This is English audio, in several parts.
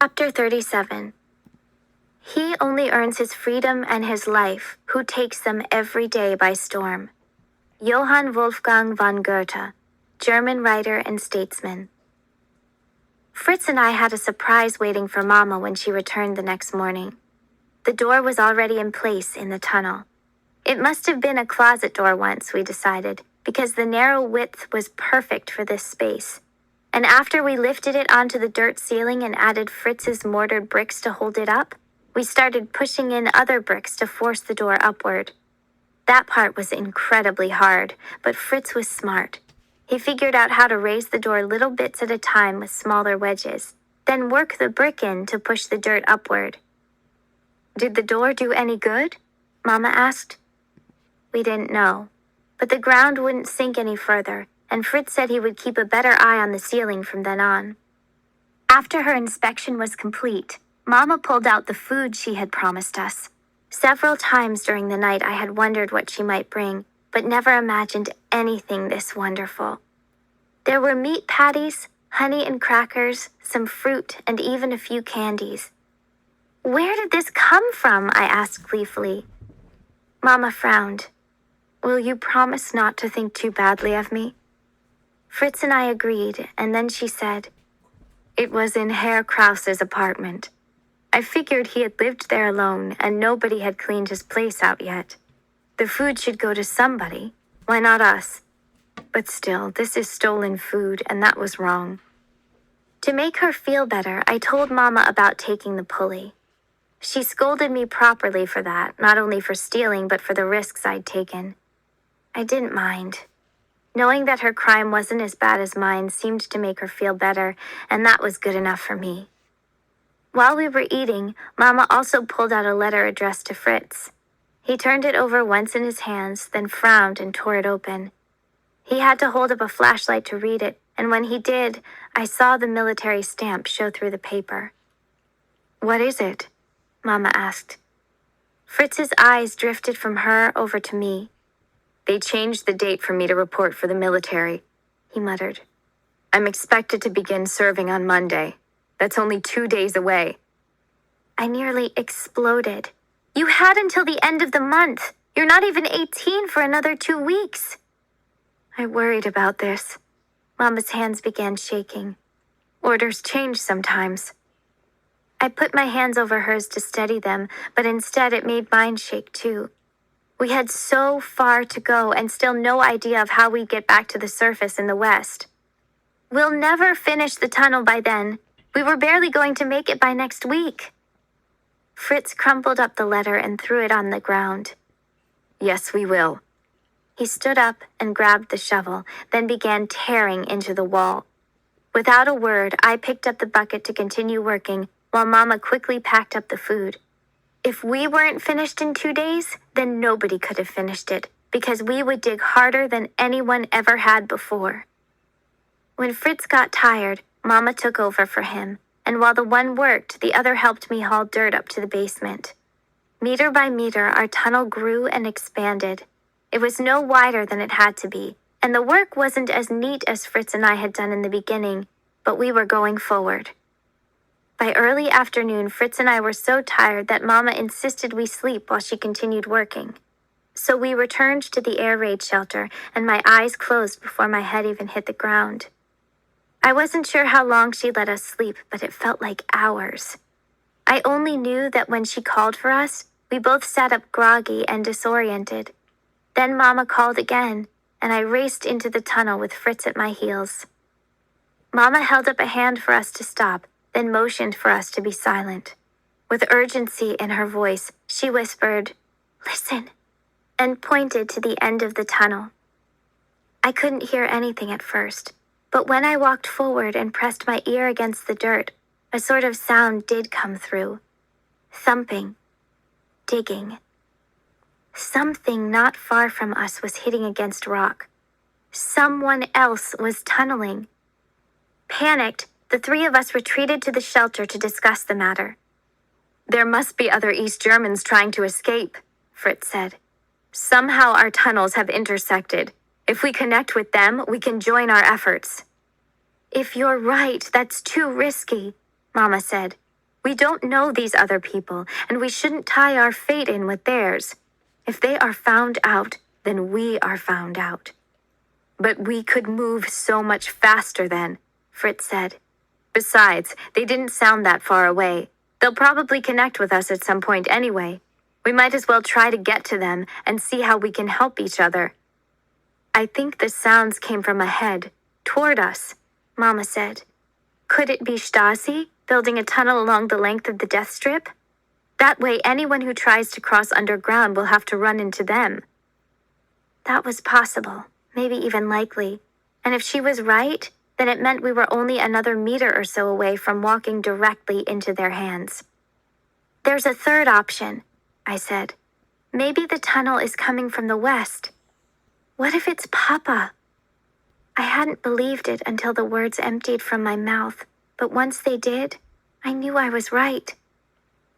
Chapter 37. He only earns his freedom and his life who takes them every day by storm. Johann Wolfgang von Goethe, German writer and statesman. Fritz and I had a surprise waiting for Mama when she returned the next morning. The door was already in place in the tunnel. It must have been a closet door once, we decided, because the narrow width was perfect for this space. And after we lifted it onto the dirt ceiling and added Fritz's mortared bricks to hold it up, we started pushing in other bricks to force the door upward. That part was incredibly hard, but Fritz was smart. He figured out how to raise the door little bits at a time with smaller wedges, then work the brick in to push the dirt upward. "Did the door do any good?" Mama asked. We didn't know, but the ground wouldn't sink any further, and Fritz said he would keep a better eye on the ceiling from then on. After her inspection was complete, Mama pulled out the food she had promised us. Several times during the night I had wondered what she might bring, but never imagined anything this wonderful. There were meat patties, honey and crackers, some fruit, and even a few candies. "Where did this come from?" I asked gleefully. Mama frowned. "Will you promise not to think too badly of me?" Fritz and I agreed, and then she said, "It was in Herr Krause's apartment. I figured he had lived there alone, and nobody had cleaned his place out yet. The food should go to somebody. Why not us? But still, this is stolen food, and that was wrong." To make her feel better, I told Mama about taking the pulley. She scolded me properly for that, not only for stealing, but for the risks I'd taken. I didn't mind. Knowing that her crime wasn't as bad as mine seemed to make her feel better, and that was good enough for me. While we were eating, Mama also pulled out a letter addressed to Fritz. He turned it over once in his hands, then frowned and tore it open. He had to hold up a flashlight to read it, and when he did, I saw the military stamp show through the paper. "What is it?" Mama asked. Fritz's eyes drifted from her over to me. "They changed the date for me to report for the military," he muttered. "I'm expected to begin serving on Monday. That's only 2 days away." I nearly exploded. "You had until the end of the month. You're not even 18 for another 2 weeks. I worried about this. Mama's hands began shaking. "Orders change sometimes." I put my hands over hers to steady them, but instead it made mine shake too. We had so far to go and still no idea of how we'd get back to the surface in the west. "We'll never finish the tunnel by then. We were barely going to make it by next week." Fritz crumpled up the letter and threw it on the ground. "Yes, we will." He stood up and grabbed the shovel, then began tearing into the wall. Without a word, I picked up the bucket to continue working, while Mama quickly packed up the food. If we weren't finished in 2 days, then nobody could have finished it, because we would dig harder than anyone ever had before. When Fritz got tired, Mama took over for him, and while the one worked, the other helped me haul dirt up to the basement. Meter by meter, our tunnel grew and expanded. It was no wider than it had to be, and the work wasn't as neat as Fritz and I had done in the beginning, but we were going forward. By early afternoon, Fritz and I were so tired that Mama insisted we sleep while she continued working. So we returned to the air raid shelter, and my eyes closed before my head even hit the ground. I wasn't sure how long she let us sleep, but it felt like hours. I only knew that when she called for us, we both sat up groggy and disoriented. Then Mama called again, and I raced into the tunnel with Fritz at my heels. Mama held up a hand for us to stop, then motioned for us to be silent. With urgency in her voice, she whispered, "Listen," and pointed to the end of the tunnel. I couldn't hear anything at first, but when I walked forward and pressed my ear against the dirt, a sort of sound did come through. Thumping. Digging. Something not far from us was hitting against rock. Someone else was tunneling. Panicked, the 3 of us retreated to the shelter to discuss the matter. "There must be other East Germans trying to escape," Fritz said. "Somehow our tunnels have intersected. If we connect with them, we can join our efforts." "If you're right, that's too risky," Mama said. We don't know these other people, and we shouldn't tie our fate in with theirs. If they are found out, then we are found out. But we could move so much faster then, Fritz said. Besides, they didn't sound that far away. They'll probably connect with us at some point anyway. We might as well try to get to them and see how we can help each other. I think the sounds came from ahead, toward us, Mama said. Could it be Stasi, building a tunnel along the length of the death strip? That way anyone who tries to cross underground will have to run into them. That was possible, maybe even likely. And if she was right, then it meant we were only another meter or so away from walking directly into their hands. There's a third option, I said. Maybe the tunnel is coming from the west. What if it's Papa? I hadn't believed it until the words emptied from my mouth, but once they did, I knew I was right.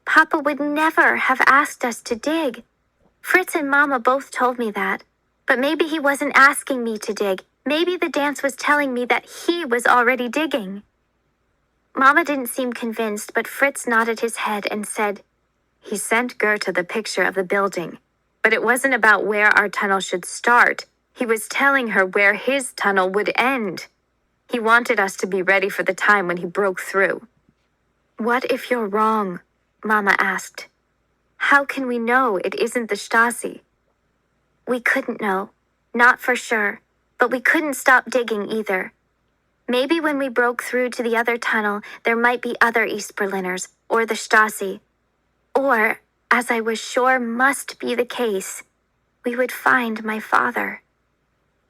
Papa would never have asked us to dig. Fritz and Mama both told me that, but maybe he wasn't asking me to dig. Maybe the dance was telling me that he was already digging. Mama didn't seem convinced, but Fritz nodded his head and said, He sent Goethe the picture of the building, but it wasn't about where our tunnel should start. He was telling her where his tunnel would end. He wanted us to be ready for the time when he broke through. What if you're wrong? Mama asked. How can we know it isn't the Stasi? We couldn't know, not for sure, but we couldn't stop digging either. Maybe when we broke through to the other tunnel, there might be other East Berliners, or the Stasi. Or, as I was sure must be the case, we would find my father.